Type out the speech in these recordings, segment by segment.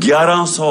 1100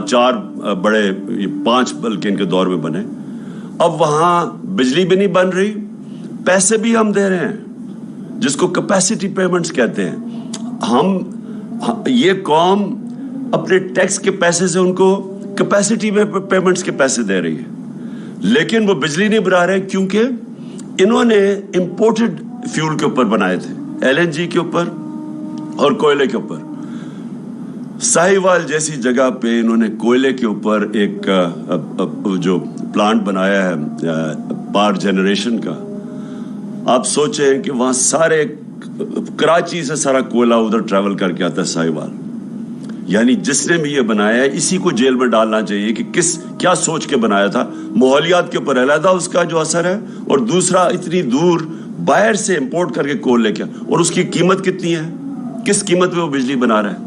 چار بڑے 5 بلکہ ان کے دور میں بنے. اب وہاں بجلی بھی نہیں بن رہی, پیسے بھی ہم دے رہے ہیں جس کو کیپیسٹی پیمنٹس کہتے ہیں. ہم یہ قوم اپنے ٹیکس کے پیسے سے ان کو کیپیسٹی میں پیمنٹس کے پیسے دے رہی ہے, لیکن وہ بجلی نہیں بنا رہے کیونکہ انہوں نے امپورٹڈ فیول کے اوپر بنائے تھے, LNG کے اوپر اور کوئلے کے اوپر. ساہیوال جیسی جگہ پہ انہوں نے کوئلے کے اوپر ایک جو پلانٹ بنایا ہے پاور جنریشن کا. آپ سوچیں کہ وہاں سارے کراچی سے سارا کوئلہ ادھر ٹریول کر کے آتا ہے ساہیوال. یعنی جس نے بھی یہ بنایا ہے اسی کو جیل میں ڈالنا چاہیے کہ کیا سوچ کے بنایا تھا. ماحولیات کے اوپر علیحدہ اس کا جو اثر ہے, اور دوسرا اتنی دور باہر سے امپورٹ کر کے کول لے کے, اور اس کی قیمت کتنی ہے, کس قیمت پہ وہ بجلی بنا رہا ہے.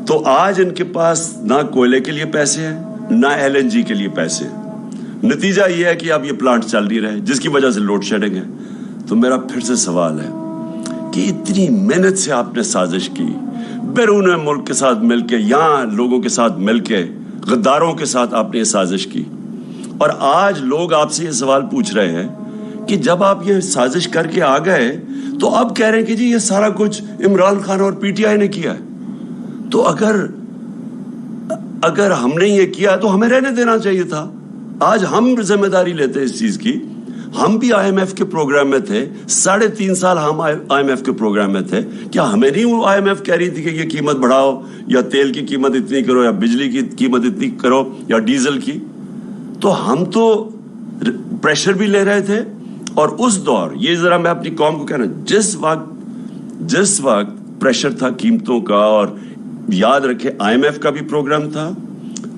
تو آج ان کے پاس نہ کوئلے کے لیے پیسے ہیں نہ LNG کے لیے پیسے ہیں. نتیجہ یہ ہے کہ اب یہ پلانٹ چل نہیں رہے جس کی وجہ سے لوڈ شیڈنگ ہے. تو میرا پھر سے سوال ہے کہ اتنی محنت سے آپ نے سازش کی, بیرون ملک کے ساتھ مل کے, یہاں لوگوں کے ساتھ مل کے, غداروں کے ساتھ آپ نے یہ سازش کی, اور آج لوگ آپ سے یہ سوال پوچھ رہے ہیں کہ جب آپ یہ سازش کر کے آ گئے تو اب کہہ رہے ہیں کہ جی یہ سارا کچھ عمران خان اور PTI نے کیا ہے. تو اگر ہم نے یہ کیا تو ہمیں رہنے دینا چاہیے تھا. آج ہم ذمہ داری لیتے ہیں اس چیز کی. ہم بھی IMF کے پروگرام میں تھے, 3.5 سال ہم IMF کے پروگرام میں تھے. کیا ہمیں نہیں وہ IMF کہہ رہی تھی کہ یہ قیمت بڑھاؤ, یا تیل کی قیمت اتنی کرو, یا بجلی کی قیمت اتنی کرو, یا ڈیزل کی. تو ہم تو پریشر بھی لے رہے تھے. اور اس دور, یہ ذرا میں اپنی قوم کو کہنا, جس وقت پریشر تھا قیمتوں کا, اور یاد رکھے IMF کا بھی پروگرام تھا,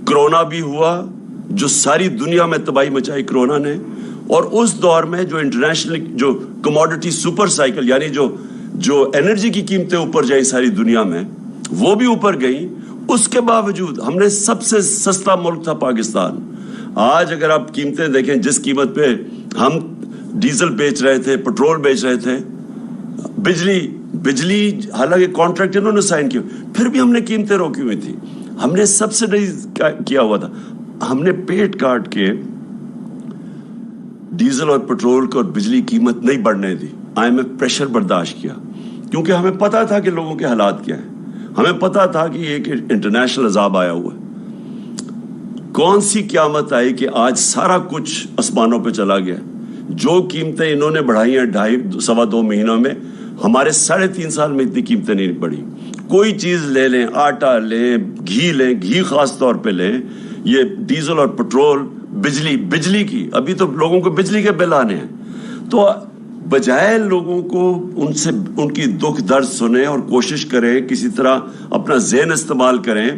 کرونا بھی ہوا جو ساری دنیا میں تباہی مچائی کرونا نے, اور اس دور میں جو انٹرنیشنل جو کموڈٹی سپر سائیکل, یعنی جو انرجی کی قیمتیں اوپر جائیں ساری دنیا میں, وہ بھی اوپر گئیں. اس کے باوجود ہم نے سب سے سستا ملک تھا پاکستان. آج اگر آپ قیمتیں دیکھیں, جس قیمت پہ ہم ڈیزل بیچ رہے تھے, پٹرول بیچ رہے تھے, بجلی حالانکہ کانٹریکٹ انہوں نے سائن کیا, پھر بھی ہم نے قیمتیں روکی ہوئی تھی. ہم نے سبسڈائز کیا ہوا تھا. ہم نے پیٹ کاٹ کے ڈیزل اور پٹرول کو اور بجلی قیمت نہیں بڑھنے دی. IMF پریشر برداشت کیا کیونکہ ہمیں پتا تھا کہ لوگوں کے حالات کیا ہیں. ہمیں پتا تھا کہ یہ ایک انٹرنیشنل عذاب آیا ہوا ہے. کون سی قیامت آئی کہ آج سارا کچھ آسمانوں پہ چلا گیا. جو قیمتیں انہوں نے بڑھائی ہیں 2.5 مہینوں میں, ہمارے 3.5 سال میں اتنی قیمتیں نہیں بڑھی. کوئی چیز لے لیں, آٹا لیں, گھی لیں, گھی خاص طور پہ لیں, یہ ڈیزل اور پٹرول, بجلی کی, ابھی تو لوگوں کو بجلی کے بل آنے ہیں. تو بجائے لوگوں کو ان کی دکھ درد سنیں اور کوشش کریں کسی طرح اپنا ذہن استعمال کریں,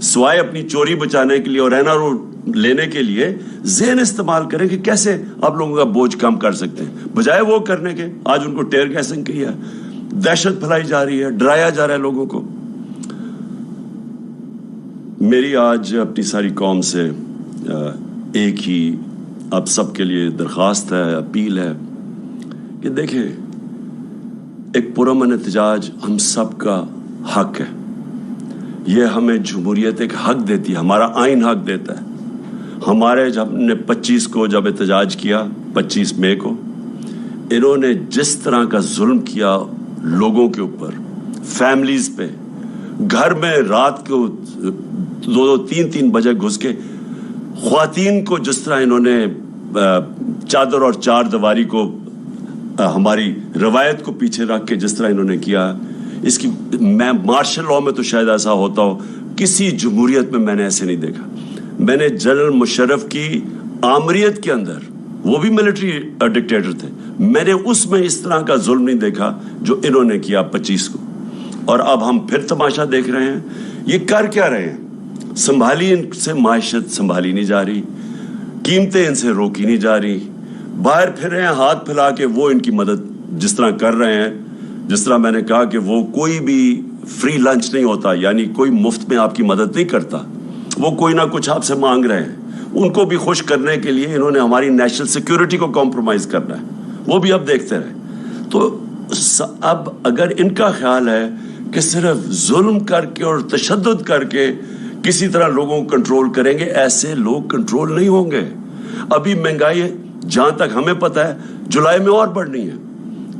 سوائے اپنی چوری بچانے کے لیے اور رہنا رو لینے کے لیے ذہن استعمال کریں کہ کیسے آپ لوگوں کا بوجھ کم کر سکتے ہیں. بجائے وہ کرنے کے آج ان کو ٹیئر گیسنگ کی ہے, دہشت پھیلائی جا رہی ہے, ڈرایا جا رہا ہے لوگوں کو. میری آج اپنی ساری قوم سے ایک ہی آپ سب کے لیے درخواست ہے, اپیل ہے کہ دیکھیں, ایک پرامن احتجاج ہم سب کا حق ہے. یہ ہمیں جمہوریت ایک حق دیتی ہے, ہمارا آئین حق دیتا ہے. ہمارے جب ہم نے 25 کو جب احتجاج کیا, 25 مئی کو, انہوں نے جس طرح کا ظلم کیا لوگوں کے اوپر, فیملیز پہ, گھر میں رات کو 2-3 بجے گھس کے خواتین کو جس طرح انہوں نے چادر اور 4 دیواری کو ہماری روایت کو پیچھے رکھ کے جس طرح انہوں نے کیا, اس کی میں مارشل لاء میں تو شاید ایسا ہوتا ہو, کسی جمہوریت میں میں نے ایسے نہیں دیکھا. میں نے جنرل مشرف کی آمریت کے اندر, وہ بھی ملٹری ڈکٹیٹر تھے, میں نے اس میں اس طرح کا ظلم نہیں دیکھا جو انہوں نے کیا 25 کو. اور اب ہم پھر تماشا دیکھ رہے ہیں. یہ کر کیا رہے ہیں؟ سنبھالی ان سے معیشت سنبھالی نہیں جا رہی, قیمتیں ان سے روکی نہیں جا رہی, باہر پھر رہے ہیں ہاتھ پھیلا کے. وہ ان کی مدد جس طرح کر رہے ہیں, جس طرح میں نے کہا کہ وہ کوئی بھی فری لنچ نہیں ہوتا, یعنی کوئی مفت میں آپ کی مدد نہیں کرتا, وہ کوئی نہ کچھ آپ سے مانگ رہے ہیں. ان کو بھی خوش کرنے کے لیے انہوں نے ہماری نیشنل سیکیورٹی کو کمپرومائز کرنا ہے, وہ بھی اب دیکھتے رہے. تو اب اگر ان کا خیال ہے کہ صرف ظلم کر کے اور تشدد کر کے کسی طرح لوگوں کو کنٹرول کریں گے. ایسے لوگ کنٹرول نہیں ہوں گے. ابھی مہنگائی جہاں تک ہمیں پتہ ہے جولائی میں اور بڑھنی ہے,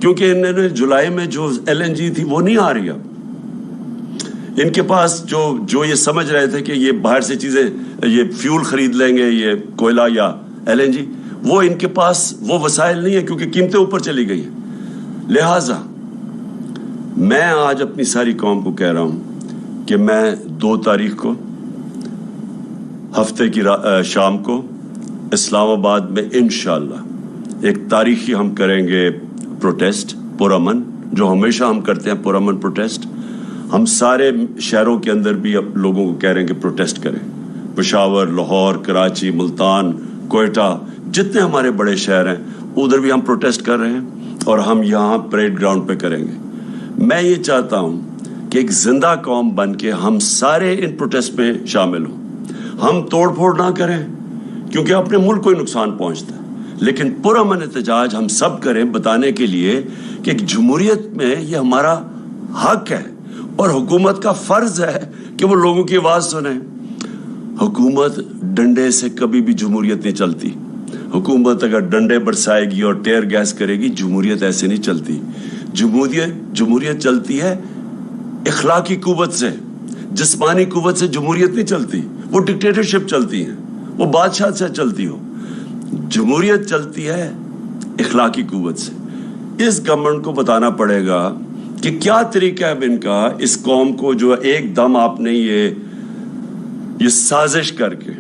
کیونکہ انہوں نے جولائی میں جو LNG تھی وہ نہیں آ رہی. اب ان کے پاس جو یہ سمجھ رہے تھے کہ یہ باہر سے چیزیں, یہ فیول خرید لیں گے, یہ کوئلہ یا LNG, وہ ان کے پاس وہ وسائل نہیں ہے کیونکہ قیمتیں اوپر چلی گئی ہیں. لہٰذا میں آج اپنی ساری قوم کو کہہ رہا ہوں کہ میں 2 تاریخ کو ہفتے کی شام کو اسلام آباد میں انشاءاللہ ایک تاریخی ہم کریں گے پروٹیسٹ پرامن, جو ہمیشہ ہم کرتے ہیں پرامن پروٹیسٹ. ہم سارے شہروں کے اندر بھی اب لوگوں کو کہہ رہے ہیں کہ پروٹیسٹ کریں. پشاور, لاہور, کراچی, ملتان, کوئٹہ, جتنے ہمارے بڑے شہر ہیں ادھر بھی ہم پروٹیسٹ کر رہے ہیں اور ہم یہاں پریڈ گراؤنڈ پہ کریں گے. میں یہ چاہتا ہوں کہ ایک زندہ قوم بن کے ہم سارے ان پروٹیسٹ میں شامل ہوں. ہم توڑ پھوڑ نہ کریں کیونکہ اپنے ملک کو ہی نقصان پہنچتا ہے, لیکن پرامن احتجاج ہم سب کریں بتانے کے لیے کہ ایک جمہوریت میں یہ ہمارا حق ہے اور حکومت کا فرض ہے کہ وہ لوگوں کی آواز سنیں. حکومت ڈنڈے سے کبھی بھی جمہوریت نہیں چلتی. حکومت اگر ڈنڈے برسائے گی اور ٹیئر گیس کرے گی, جمہوریت ایسے نہیں چلتی. جمہوریت چلتی ہے اخلاقی قوت سے, جسمانی قوت سے جمہوریت نہیں چلتی. وہ ڈکٹیٹرشپ چلتی ہے, وہ بادشاہ سے چلتی ہو. جمہوریت چلتی ہے اخلاقی قوت سے. اس گورنمنٹ کو بتانا پڑے گا کہ کیا طریقہ ہے ان کا, اس قوم کو جو ایک دم آپ نے یہ سازش کر کے,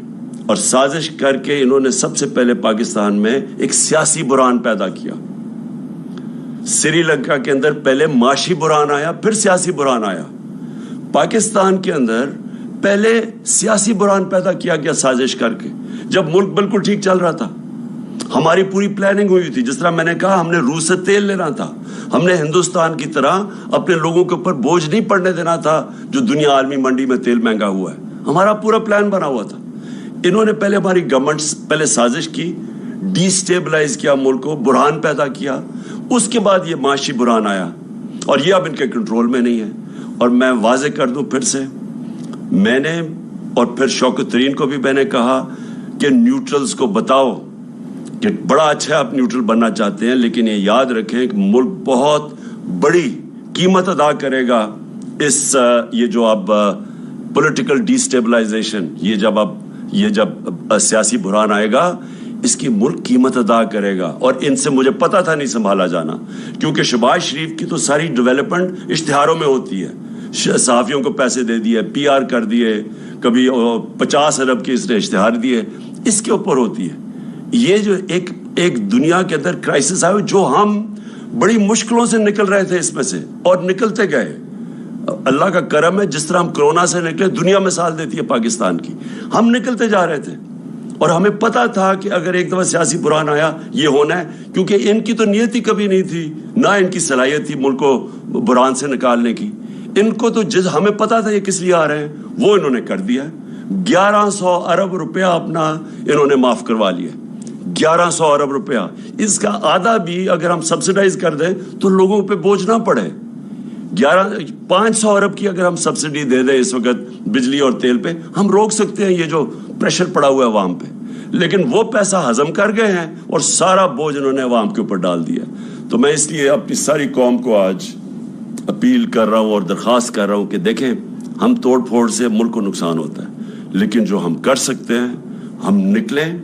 اور سازش کر کے انہوں نے سب سے پہلے پاکستان میں ایک سیاسی بحران پیدا کیا. سری لنکا کے اندر پہلے معاشی بحران آیا, پھر سیاسی بحران آیا. پاکستان کے اندر پہلے سیاسی بحران پیدا کیا گیا سازش کر کے, جب ملک بالکل ٹھیک چل رہا تھا. ہماری پوری پلاننگ ہوئی تھی, جس طرح میں نے کہا ہم نے روس سے تیل لینا تھا. ہم نے ہندوستان کی طرح اپنے لوگوں کے اوپر بوجھ نہیں پڑنے دینا تھا جو دنیا عالمی منڈی میں تیل مہنگا ہوا ہے. ہمارا پورا پلان بنا ہوا تھا. انہوں نے پہلے ہماری گورنمنٹ پہلے سازش کی, ڈی سٹیبلائز کیا ملک کو, بحران پیدا کیا. اس کے بعد یہ معاشی بحران آیا اور یہ اب ان کے کنٹرول میں نہیں ہے. اور میں واضح کر دوں پھر سے, میں نے اور پھر شوکت ترین کو بھی میں نے کہا کہ نیوٹرلز کو بتاؤ کہ بڑا اچھا آپ نیوٹرل بننا چاہتے ہیں, لیکن یہ یاد رکھیں کہ ملک بہت بڑی قیمت ادا کرے گا اس یہ جو اب پولیٹیکل ڈی سٹیبلائزیشن, یہ جب سیاسی بحران آئے گا, اس کی ملک قیمت ادا کرے گا. اور ان سے مجھے پتا تھا نہیں سنبھالا جانا, کیونکہ شہباز شریف کی تو ساری ڈیولپمنٹ اشتہاروں میں ہوتی ہے. صحافیوں کو پیسے دے دیے, PR کر دیے, کبھی 50 ارب کے اس نے اشتہار دیے, اس کے اوپر ہوتی ہے. یہ جو ایک دنیا کے اندر کرائسس آئے جو ہم بڑی مشکلوں سے نکل رہے تھے اس میں سے, اور نکلتے گئے. اللہ کا کرم ہے, جس طرح ہم کورونا سے نکلے, دنیا مثال دیتی ہے پاکستان کی. ہم نکلتے جا رہے تھے اور ہمیں پتا تھا کہ اگر ایک دفعہ سیاسی بحران آیا یہ ہونا ہے, کیونکہ ان کی تو نیت ہی کبھی نہیں تھی, نہ ان کی صلاحیت تھی ملک کو بحران سے نکالنے کی. ان کو تو ہمیں پتا تھا یہ کس لیے آ رہے ہیں, وہ انہوں نے کر دیا. 1100 ارب روپیہ اپنا انہوں نے معاف کروا لیا. 1100 ارب روپیہ, اس کا آدھا بھی اگر ہم سبسڈائز کر دیں تو لوگوں پہ بوجھ نہ پڑے. 500 ارب کی اگر ہم سبسڈی دے دیں اس وقت بجلی اور تیل پہ, ہم روک سکتے ہیں یہ جو پریشر پڑا ہوا ہے عوام پہ. لیکن وہ پیسہ ہضم کر گئے ہیں اور سارا بوجھ انہوں نے عوام کے اوپر ڈال دیا. تو میں اس لیے اپنی ساری قوم کو آج اپیل کر رہا ہوں اور درخواست کر رہا ہوں کہ دیکھیں, ہم توڑ پھوڑ سے ملک کو نقصان ہوتا ہے, لیکن جو ہم کر سکتے ہیں ہم نکلیں,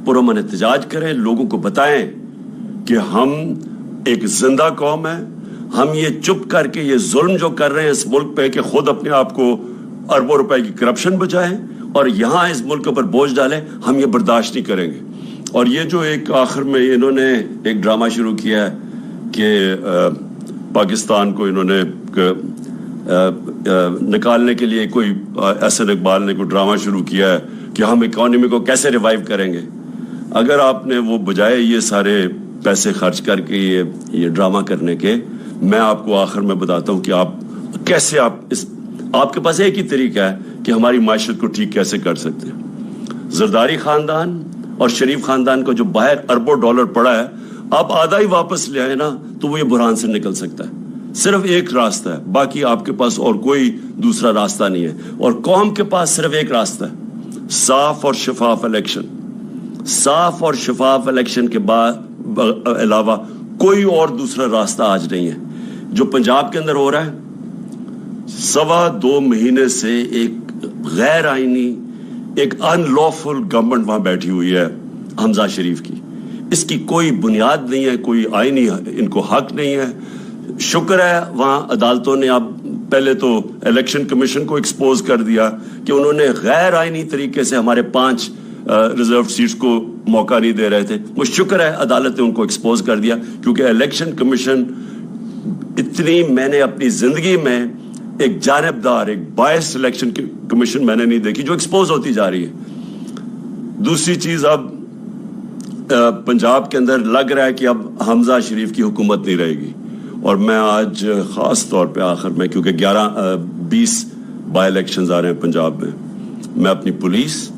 پرامن احتجاج کریں, لوگوں کو بتائیں کہ ہم ایک زندہ قوم ہے. ہم یہ چپ کر کے یہ ظلم جو کر رہے ہیں اس ملک پہ کہ خود اپنے آپ کو اربوں روپے کی کرپشن بچائیں اور یہاں اس ملک پر بوجھ ڈالیں, ہم یہ برداشت نہیں کریں گے. اور یہ جو ایک آخر میں انہوں نے ایک ڈرامہ شروع کیا ہے کہ پاکستان کو انہوں نے نکالنے کے لیے کوئی احسن اقبال نے کوئی ڈرامہ شروع کیا ہے کہ ہم اکانومی کو کیسے ریوائیو کریں گے. اگر آپ نے وہ بجائے یہ سارے پیسے خرچ کر کے یہ ڈرامہ کرنے کے, میں آپ کو آخر میں بتاتا ہوں کہ آپ کیسے آپ کے پاس ایک ہی طریقہ ہے کہ ہماری معیشت کو ٹھیک کیسے کر سکتے ہیں. زرداری خاندان اور شریف خاندان کو جو باہر اربوں ڈالر پڑا ہے, آپ آدھا ہی واپس لے آئے نا تو وہ یہ بحران سے نکل سکتا ہے. صرف ایک راستہ ہے, باقی آپ کے پاس اور کوئی دوسرا راستہ نہیں ہے. اور قوم کے پاس صرف ایک راستہ ہے, صاف اور شفاف الیکشن. صاف اور شفاف الیکشن کے بعد علاوہ کوئی اور دوسرا راستہ آج نہیں ہے. جو پنجاب کے اندر ہو رہا ہے, 2.25 مہینے سے ایک غیر آئینی, ایک ان لافل گورنمنٹ وہاں بیٹھی ہوئی ہے حمزہ شریف کی. اس کی کوئی بنیاد نہیں ہے, کوئی آئینی ان کو حق نہیں ہے. شکر ہے وہاں عدالتوں نے اب پہلے تو الیکشن کمیشن کو ایکسپوز کر دیا کہ انہوں نے غیر آئینی طریقے سے ہمارے 5 ریزرو سیٹس کو موقع نہیں دے رہے تھے. وہ شکر ہے عدالت نے ان کو ایکسپوز کر دیا, کیونکہ الیکشن کمیشن اتنی, میں نے اپنی زندگی میں ایک جانبدار, ایک بائس الیکشن کمیشن میں نے نہیں دیکھی جو ایکسپوز ہوتی جا رہی ہے. دوسری چیز, اب پنجاب کے اندر لگ رہا ہے کہ اب حمزہ شریف کی حکومت نہیں رہے گی. اور میں آج خاص طور پہ آخر میں, کیونکہ 20 بائی الیکشنز آ رہے ہیں پنجاب میں اپنی پولیس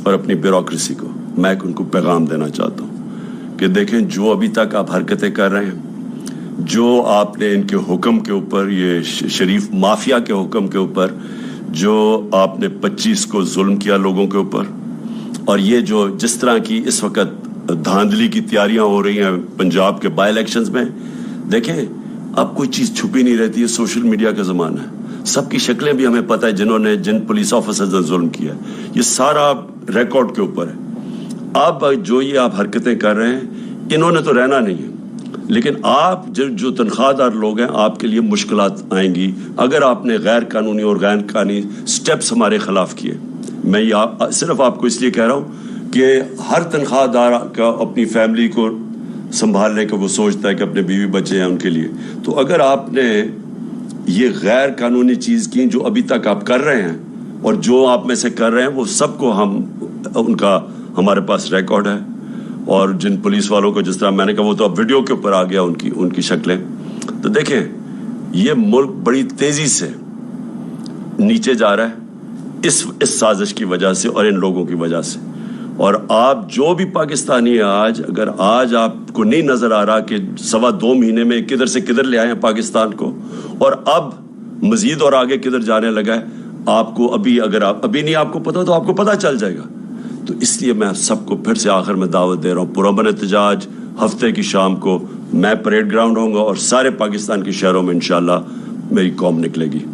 اور اپنی بیوروکریسی کو میں ان کو پیغام دینا چاہتا ہوں کہ دیکھیں, جو ابھی تک آپ حرکتیں کر رہے ہیں, جو آپ نے ان کے حکم کے اوپر, یہ شریف مافیا کے حکم کے اوپر جو آپ نے 25 کو ظلم کیا لوگوں کے اوپر, اور یہ جو جس طرح کی اس وقت دھاندلی کی تیاریاں ہو رہی ہیں پنجاب کے بائی الیکشنز میں, دیکھیں اب کوئی چیز چھپی نہیں رہتی ہے. سوشل میڈیا کا زمانہ ہے, سب کی شکلیں بھی ہمیں پتہ ہے, جن پولیس آفیسرز نے ظلم کیا ہے, یہ سارا ریکارڈ کے اوپر ہے. اب جو یہ آپ حرکتیں کر رہے ہیں, انہوں نے تو رہنا نہیں ہے, لیکن آپ جو تنخواہ دار لوگ ہیں, آپ کے لیے مشکلات آئیں گی اگر آپ نے غیر قانونی اور غیر قانونی سٹیپس ہمارے خلاف کیے. میں یہ صرف آپ کو اس لیے کہہ رہا ہوں کہ ہر تنخواہ دار کا اپنی فیملی کو سنبھالنے کا وہ سوچتا ہے کہ اپنے بیوی بچے ہیں ان کے لیے. تو اگر آپ نے یہ غیر قانونی چیز کی جو ابھی تک آپ کر رہے ہیں, اور جو آپ میں سے کر رہے ہیں, وہ سب کو ان کا ہمارے پاس ریکارڈ ہے. اور جن پولیس والوں کو جس طرح میں نے کہا, وہ تو اب ویڈیو کے اوپر آ گیا ان کی شکلیں. تو دیکھیں یہ ملک بڑی تیزی سے نیچے جا رہا ہے اس سازش کی وجہ سے اور ان لوگوں کی وجہ سے. اور آپ جو بھی پاکستانی ہیں, اگر آج آپ کو نہیں نظر آ رہا کہ 2.25 مہینے میں کدھر سے کدھر لے آئے ہیں پاکستان کو, اور اب مزید اور آگے کدھر جانے لگا ہے, آپ کو اگر ابھی نہیں آپ کو پتا تو آپ کو پتا چل جائے گا. تو اس لیے میں سب کو پھر سے آخر میں دعوت دے رہا ہوں, پرامن احتجاج ہفتے کی شام کو میں پریڈ گراؤنڈ ہوں گا, اور سارے پاکستان کے شہروں میں انشاءاللہ میری قوم نکلے گی.